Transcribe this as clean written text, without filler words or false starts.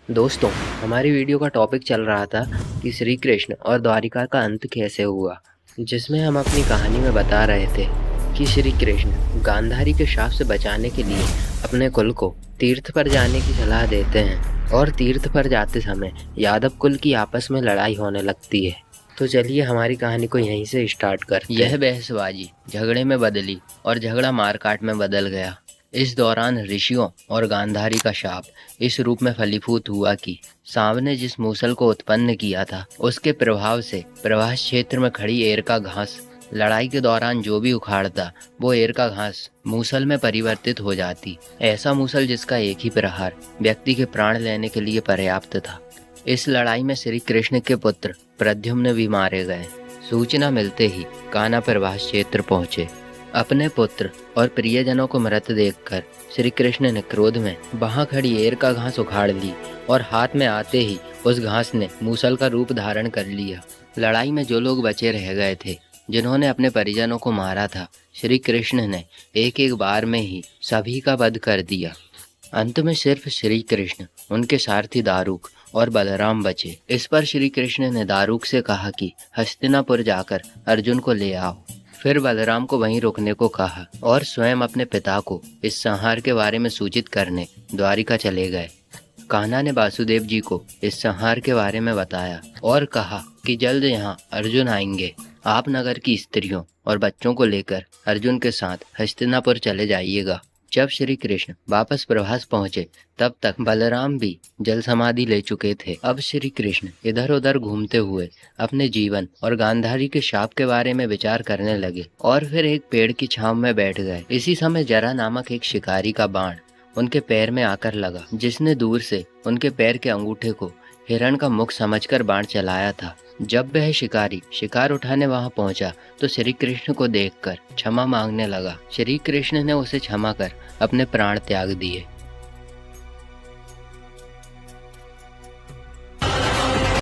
दोस्तों, हमारी वीडियो का टॉपिक चल रहा था कि श्री कृष्ण और द्वारिका का अंत कैसे हुआ, जिसमें हम अपनी कहानी में बता रहे थे कि श्री कृष्ण गांधारी के शाप से बचाने के लिए अपने कुल को तीर्थ पर जाने की सलाह देते हैं और तीर्थ पर जाते समय यादव कुल की आपस में लड़ाई होने लगती है। तो चलिए हमारी कहानी को यहीं से स्टार्ट करते हैं। यह बहसबाजी झगड़े में बदली और झगड़ा मारकाट में बदल गया। इस दौरान ऋषियों और गांधारी का शाप इस रूप में फलीभूत हुआ कि सांब ने जिस मूसल को उत्पन्न किया था उसके प्रभाव से प्रभास क्षेत्र में खड़ी एरका घास लड़ाई के दौरान जो भी उखाड़ता वो एरका घास मूसल में परिवर्तित हो जाती। ऐसा मूसल जिसका एक ही प्रहार व्यक्ति के प्राण लेने के लिए पर्याप्त था। इस लड़ाई में श्री कृष्ण के पुत्र प्रद्युम्न भी मारे गए। सूचना मिलते ही कान्हा प्रभास क्षेत्र पहुंचे। अपने पुत्र और प्रियजनों को मृत देखकर श्री कृष्ण ने क्रोध में वहां खड़ी एर का घास उखाड़ ली और हाथ में आते ही उस घास ने मूसल का रूप धारण कर लिया। लड़ाई में जो लोग बचे रह गए थे, जिन्होंने अपने परिजनों को मारा था, श्री कृष्ण ने एक एक बार में ही सभी का वध कर दिया। अंत में सिर्फ श्री कृष्ण, उनके सारथी दारुक और बलराम बचे। इस पर श्री कृष्ण ने दारुक से कहा कि हस्तिनापुर जाकर अर्जुन को ले आओ। फिर बलराम को वहीं रुकने को कहा और स्वयं अपने पिता को इस संहार के बारे में सूचित करने द्वारिका चले गए। कान्हा ने वासुदेव जी को इस संहार के बारे में बताया और कहा कि जल्द यहाँ अर्जुन आएंगे। आप नगर की स्त्रियों और बच्चों को लेकर अर्जुन के साथ हस्तिनापुर चले जाइएगा। जब श्री कृष्ण वापस प्रभास पहुंचे तब तक बलराम भी जल समाधि ले चुके थे। अब श्री कृष्ण इधर उधर घूमते हुए अपने जीवन और गांधारी के शाप के बारे में विचार करने लगे और फिर एक पेड़ की छांव में बैठ गए। इसी समय जरा नामक एक शिकारी का बाण उनके पैर में आकर लगा, जिसने दूर से उनके पैर के अंगूठे को हिरण का मुख समझकर बाण चलाया था। जब वह शिकारी शिकार उठाने वहां पहुंचा तो श्री कृष्ण को देखकर क्षमा मांगने लगा। श्री कृष्ण ने उसे क्षमा कर अपने प्राण त्याग दिए।